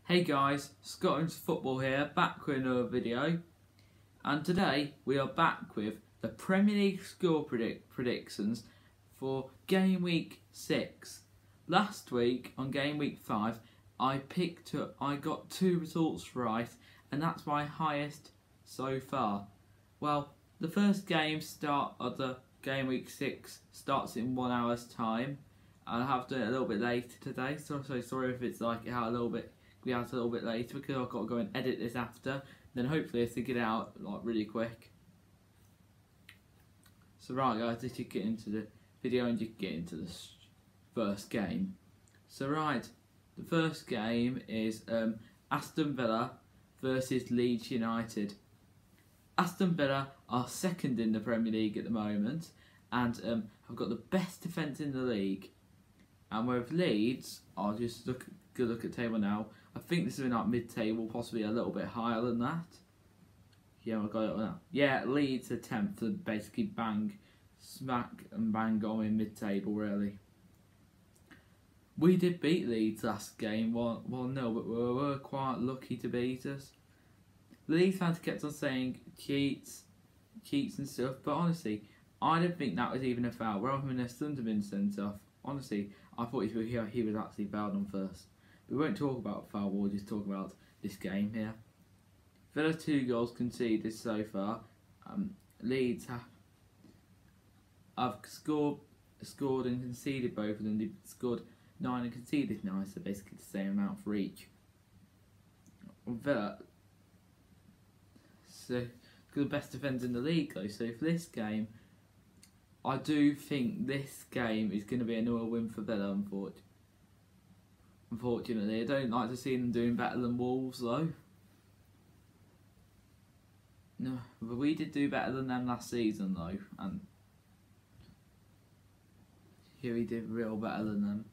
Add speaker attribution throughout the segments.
Speaker 1: Hey guys, Scotland's Football here, back with another video, and today we are back with the Premier League score predictions for Game Week 6. Last week on Game Week 5 I got 2 results right, and that's my highest so far. Well, the first game of the Game Week 6 starts in 1 hour's time. I'll have to do it a little bit later today, so sorry if it's like out a little bit later because I've got to go and edit this after. Then hopefully I can get it out like really quick. So right guys, let's just get into the video and just get into the first game. So right, the first game is Aston Villa versus Leeds United. Aston Villa are second in the Premier League at the moment and have got the best defence in the league. And with Leeds, I'll just look at the table now. I think this is in like mid-table, possibly a little bit higher than that. Yeah, I got it now. Yeah, Leeds are 10th, so basically smack and bang on in mid-table really. We did beat Leeds last game, 1-0, but we were quite lucky to beat us. Leeds fans kept on saying cheats and stuff, but honestly, I didn't think that was even a foul. Rather than their son to been sent off, honestly, I thought he was actually fouled on first. We won't talk about foul, we'll just talk about this game here. Villa 2 goals conceded so far. Leeds have scored and conceded both of them. They've scored 9 and conceded 9, so basically the same amount for each. Villa, so the best defence in the league though, so for this game, I do think this game is going to be another win for Villa, unfortunately. I don't like to see them doing better than Wolves though. No, but we did do better than them last season though, and here we did real better than them.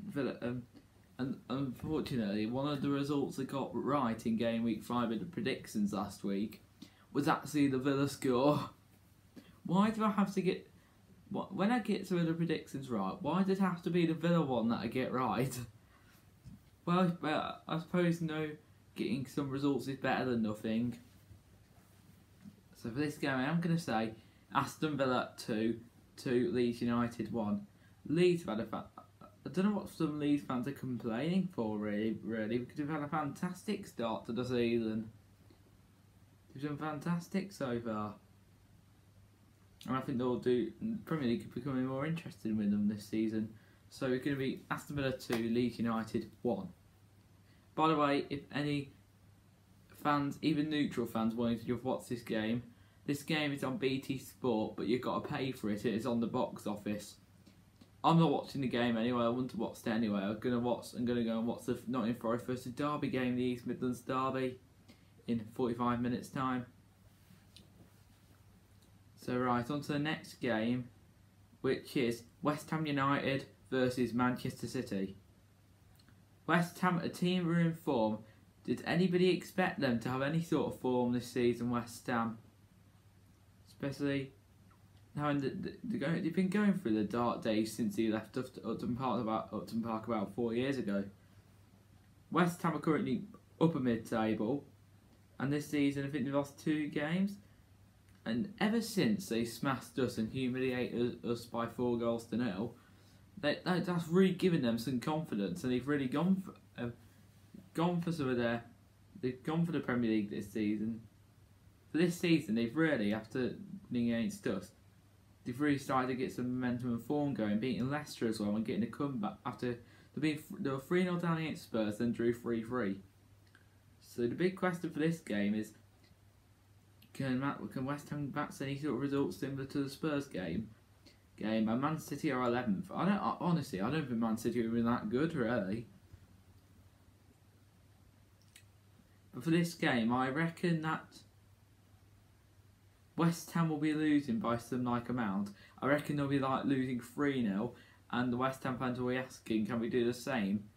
Speaker 1: Villa, and unfortunately, one of the results I got right in Game Week 5 of the predictions last week was actually the Villa score. Why do I have to get... When I get some of the predictions right, why does it have to be the Villa one that I get right? Well, I suppose, getting some results is better than nothing. So for this game, I am going to say Aston Villa 2, Leeds United 1. Leeds have had I don't know what some Leeds fans are complaining for, really, because we've had a fantastic start to the season. We've done fantastic so far. And I think they'll do. Premier League becoming more interested with them this season. So it's going to be Aston Villa 2, Leeds United 1. By the way, if any fans, even neutral fans, wanting to watch this game is on BT Sport, but you've got to pay for it. It is on the box office. I'm not watching the game anyway. I want to watch it anyway. I'm going to go and watch the Nottingham Forest versus Derby game, the East Midlands Derby, in 45 minutes time. So right, on to the next game, which is West Ham United versus Manchester City. West Ham, a team who are in form. Did anybody expect them to have any sort of form this season, West Ham? Especially now they've been going through the dark days since he left Upton Park about 4 years ago. West Ham are currently upper mid-table, and this season I think they've lost 2 games. And ever since they smashed us and humiliated us by 4 goals to 0, that's really given them some confidence, and they've really gone for some of they've gone for the Premier League this season. For this season, they've really, after winning against us, they've really started to get some momentum and form going, beating Leicester as well and getting a comeback after they were 3-0 down against Spurs, then drew 3-3. So the big question for this game is, can West Ham match any sort of results similar to the Spurs game? And Man City are 11th. Honestly, I don't think Man City have been that good, really. But for this game, I reckon that West Ham will be losing by some amount. I reckon they'll be losing 3-0, and the West Ham fans will be asking, can we do the same?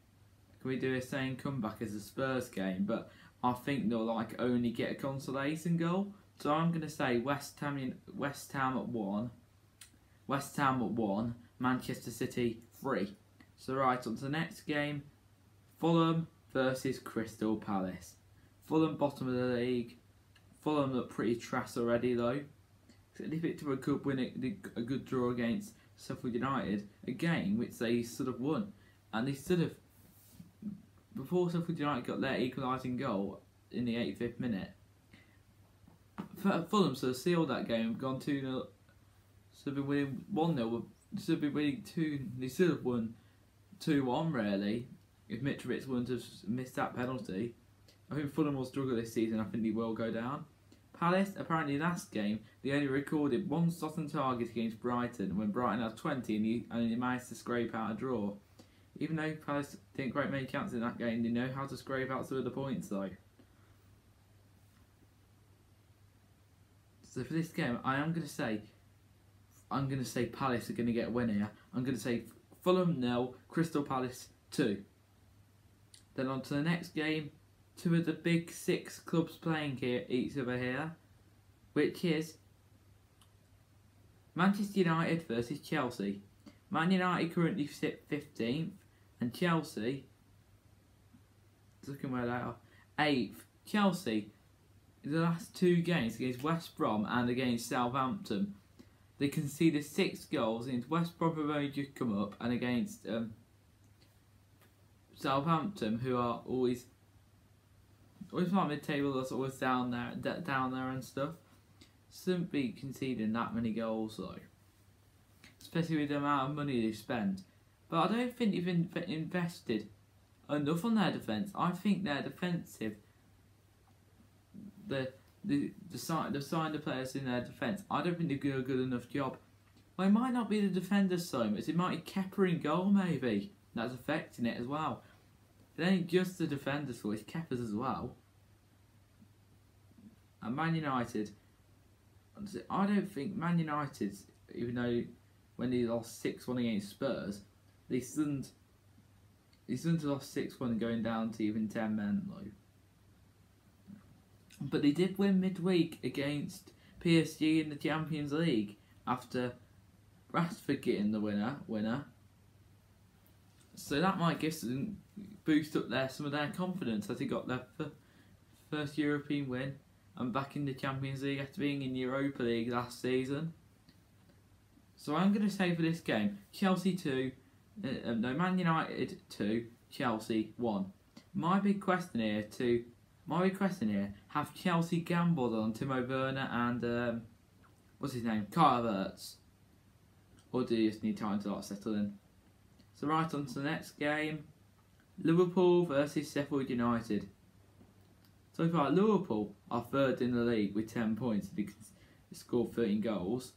Speaker 1: Can we do the same comeback as the Spurs game? But I think they'll only get a consolation goal. So I'm going to say West Ham at 1, Manchester City 3. So right, on to the next game, Fulham versus Crystal Palace. Fulham bottom of the league. Fulham look pretty trash already though. They picked up a good win, a good draw against Sheffield United, a game which they sort of won, and they sort of, before Sheffield United got their equalising goal in the 85th minute, Fulham sort of sealed that game, gone 2-0, should have been winning 1-0, should have been winning 2, they should have won 2-1 really, if Mitrovic wouldn't have missed that penalty. I think Fulham will struggle this season, I think they will go down. Palace, apparently last game, they only recorded one shot on target against Brighton when Brighton had 20 and he only managed to scrape out a draw. Even though Palace didn't quite make counts in that game, they know how to scrape out some of the points though. So for this game, I'm going to say Palace are going to get a win here. I'm going to say Fulham 0, Crystal Palace 2. Then on to the next game. Two of the big 6 clubs playing here, each other here, which is Manchester United versus Chelsea. Man United currently sit 15th, and Chelsea, looking where they are, 8th. Chelsea, in the last 2 games against West Brom and against Southampton, they conceded 6 goals against West Brom, who have only just come up, and against Southampton, who are always like mid-table, that's always down there and stuff. Shouldn't be conceding that many goals though, especially with the amount of money they've spent. But I don't think they've invested enough on their defence. I think their defensive, the signed the players in their defence, I don't think they've done a good enough job. Well, it might not be the defenders so much. It might be Kepa in goal maybe that's affecting it as well. It ain't just the defenders' fault, it's Kepa's as well. And Man United, I don't think Man United, even though when they lost 6-1 against Spurs, they shouldn't have lost 6-1 going down to even 10 men though. But they did win midweek against PSG in the Champions League after Rashford getting the winner. So that might give some boost up some of their confidence as they got their first European win and back in the Champions League after being in Europa League last season. So I'm going to say for this game, Chelsea 2, Man United 2, Chelsea 1. My big question here, have Chelsea gambled on Timo Werner and what's his name, Kai Havertz, or do you just need time to settle in? So right on to the next game, Liverpool versus Sheffield United. So far, Liverpool are third in the league with 10 points. They scored 13 goals,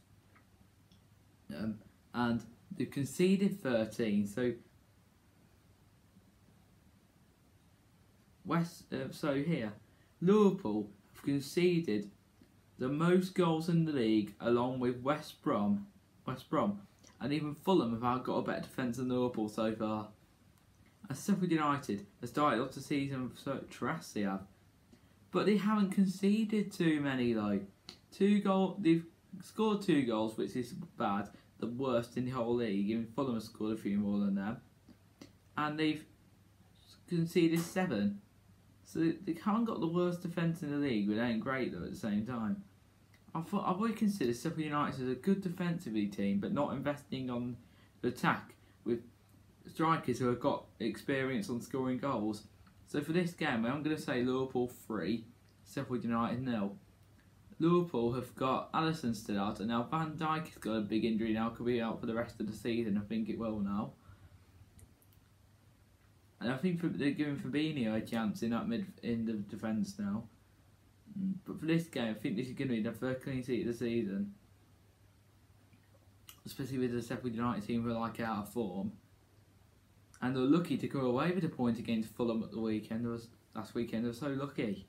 Speaker 1: and they've conceded 13. So here, Liverpool have conceded the most goals in the league, along with West Brom, and even Fulham have got a better defence than Liverpool so far. And Sheffield United has started off the season so trash they have, but they haven't conceded too many though. They've scored 2 goals, which is bad, the worst in the whole league. Even Fulham has scored a few more than them, and they've conceded 7. So they haven't got the worst defence in the league, but it ain't great though at the same time. I would consider Sheffield United as a good defensively team, but not investing on the attack with strikers who have got experience on scoring goals. So for this game, I'm going to say Liverpool 3, Sheffield United 0. Liverpool have got Alisson still out, and now Van Dijk has got a big injury now, could be out for the rest of the season. I think it will now. And I think they're giving Fabinho a chance in the defence now. But for this game, I think this is going to be the first clean sheet of the season, especially with the Sheffield United team who are out of form. And they're lucky to go away with a point against Fulham at the weekend. Last weekend, they were so lucky.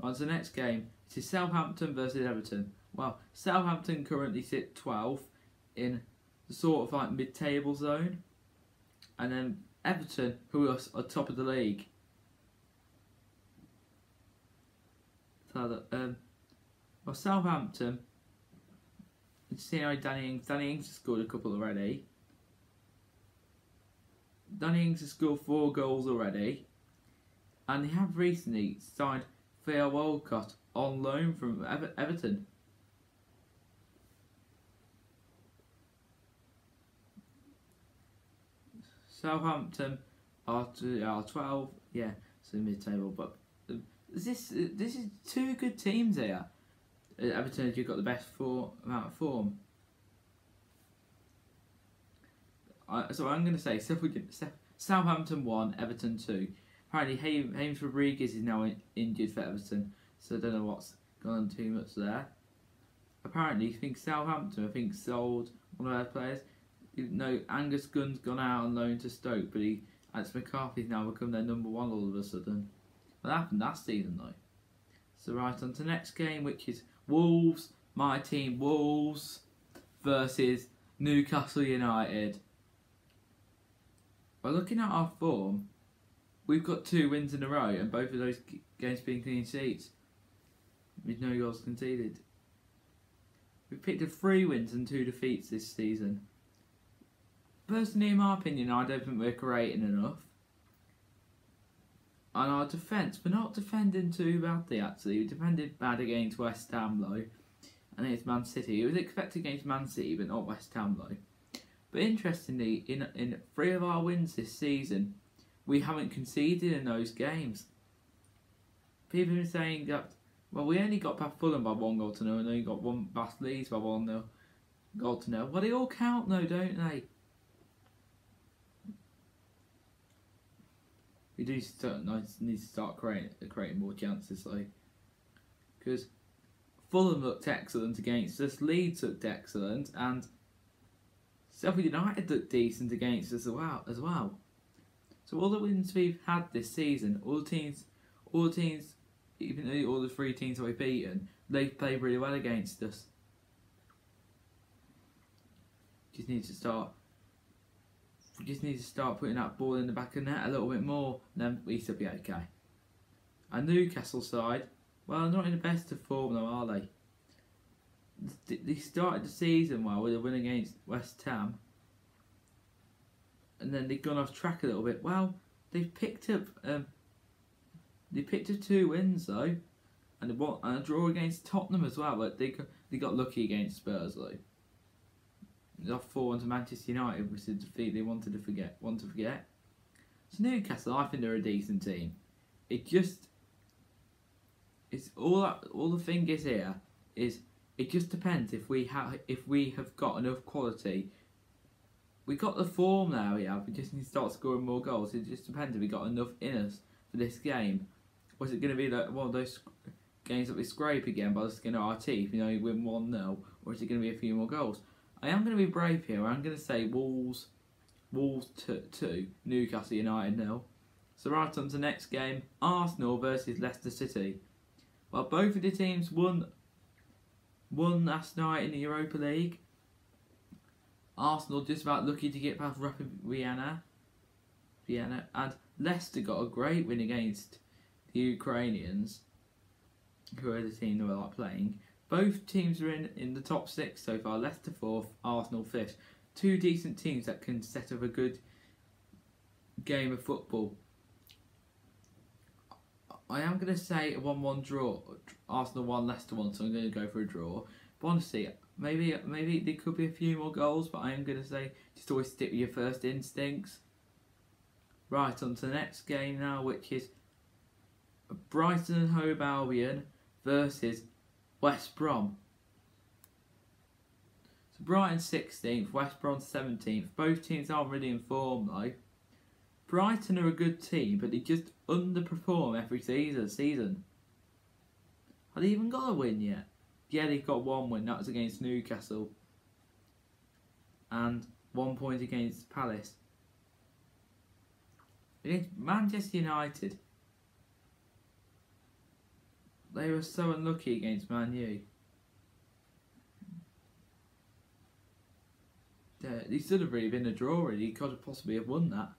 Speaker 1: On to the next game, it is Southampton versus Everton. Well, Southampton currently sit 12th in the sort of mid-table zone, and then Everton, who are top of the league. So Southampton, you see how Danny Ings has scored a couple already. Danny Ings has scored 4 goals already, and they have recently signed Theo Walcott on loan from Everton. Southampton are 12, yeah, so mid-table, but this is 2 good teams here. Everton, you've got the best amount of form. So I'm going to say Southampton 1, Everton 2. Apparently James Rodriguez is now injured for Everton, so I don't know what's gone on too much there. Apparently, I think Southampton sold one of their players. No, Angus Gunn's gone out on loan to Stoke, but Alex McCarthy's now become their number 1 all of a sudden. That happened last season though. So right on to the next game, which is Wolves, my team Wolves versus Newcastle United. By looking at our form, we've got 2 wins in a row, and both of those games being clean sheets with no goals conceded. We've picked up 3 wins and 2 defeats this season. Personally, in my opinion, I don't think we're creating enough. And our defence, we're not defending too badly actually. We defended bad against West Ham though, and against Man City. It was expected against Man City, but not West Ham though. But interestingly, in 3 of our wins this season, we haven't conceded in those games. People have been saying that, well, we only got past Fulham by 1 goal to 0, and only got one past Leeds by 1 goal to 0. Well, they all count though, don't they? We do need to start creating more chances though, because Fulham looked excellent against us, Leeds looked excellent, and Sheffield United looked decent against us as well. So all the wins we've had this season, all the teams, even though all the 3 teams that we've beaten, they've played really well against us. Just need to start putting that ball in the back of the net a little bit more, and then we should be okay. And Newcastle side, well, not in the best of form though, are they? They started the season well with a win against West Ham, and then they've gone off track a little bit. Well, they've picked up 2 wins though, and a draw against Tottenham as well. But they got lucky against Spurs though. Off 4-1 to Manchester United, which is a defeat they want to forget. So Newcastle, I think they're a decent team. It's all the thing is here is it just depends if we have got enough quality. We got the form now, yeah. We just need to start scoring more goals. It just depends if we got enough in us for this game. Or is it going to be like one of those games that we scrape again by the skin of our teeth? You know, you win 1-0, or is it going to be a few more goals? I am going to be brave here. I'm going to say Wolves 2, Newcastle United 0. So right on to the next game, Arsenal versus Leicester City. Well, both of the teams won last night in the Europa League. Arsenal just about lucky to get past Rapid Vienna, and Leicester got a great win against the Ukrainians, who are the team that were like playing. Both teams are in the top 6 so far. Leicester 4th, Arsenal 5th. 2 decent teams that can set up a good game of football. I am going to say a 1-1 draw. Arsenal 1, Leicester 1, so I'm going to go for a draw. But honestly, maybe there could be a few more goals, but I am going to say just always stick with your first instincts. Right, on to the next game now, which is Brighton and Hove Albion versus West Brom. So Brighton 16th, West Brom 17th. Both teams aren't really in form though. Brighton are a good team, but they just underperform every season. Have they even got a win yet? Yeah, they've got 1 win. That was against Newcastle. And 1 point against Palace. Against Manchester United, they were so unlucky against Man U. They should have really been a draw, really. He could have possibly have won that.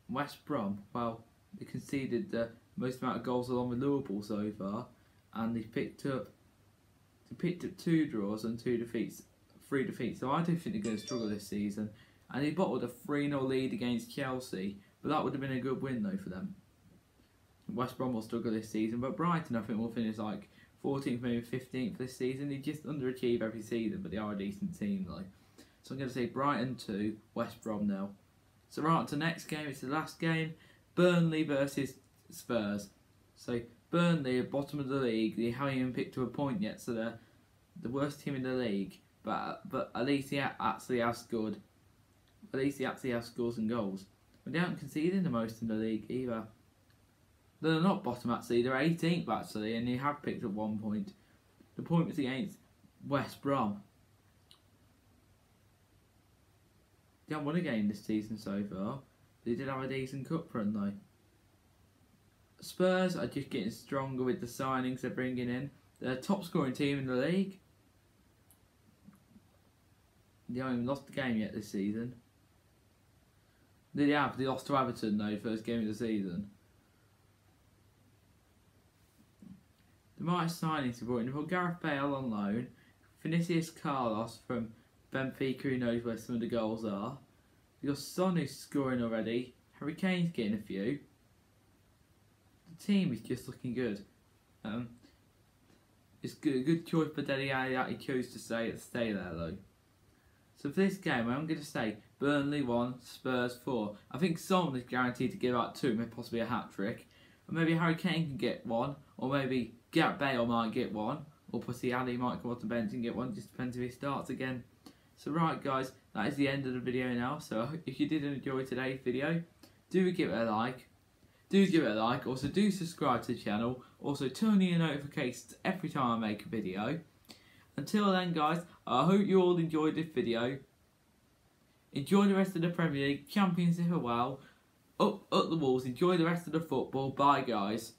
Speaker 1: West Brom, well, they conceded the most amount of goals along with Liverpool so far, and they picked up 2 draws and 3 defeats. So I do think they're going to struggle this season. and they bottled a 3-0 lead against Chelsea, but that would have been a good win though for them. West Brom will struggle this season, but Brighton I think will finish like 14th, maybe 15th this season. They just underachieve every season, but they are a decent team though. So I'm going to say Brighton 2, West Brom 0. So right on to the next game, it's the last game, Burnley versus Spurs. So Burnley are bottom of the league, they haven't even picked up a point yet, so they're the worst team in the league, but at least they actually have scored. At least they actually have scores and goals. But they haven't conceded the most in the league either. They're not bottom actually, they're 18th actually, and they have picked up 1 point. The point was against West Brom. They haven't won a game this season so far. They did have a decent cup run though. Spurs are just getting stronger with the signings they're bringing in. They're the top scoring team in the league. They haven't even lost a game yet this season. They have. They lost to Everton though, first game of the season. The might signings are brought in. Gareth Bale on loan. Vinicius Carlos from Benfica, who knows where some of the goals are. You've got Son who's scoring already. Harry Kane's getting a few. The team is just looking good. It's a good choice for Dele Alli that he chose to stay there though. So for this game, I'm going to say Burnley 1, Spurs 4. I think Son is guaranteed to give out 2, maybe possibly a hat-trick. Or maybe Harry Kane can get 1, or maybe Gareth Bale might get 1, or Pussy Ali might come off the bench and get 1, just depends if he starts again. So right guys, that is the end of the video now. So if you did enjoy today's video, do give it a like. Also do subscribe to the channel. Also turn on your notifications every time I make a video. Until then guys, I hope you all enjoyed this video. Enjoy the rest of the Premier League, Champions League well. Up the Wolves, enjoy the rest of the football. Bye guys.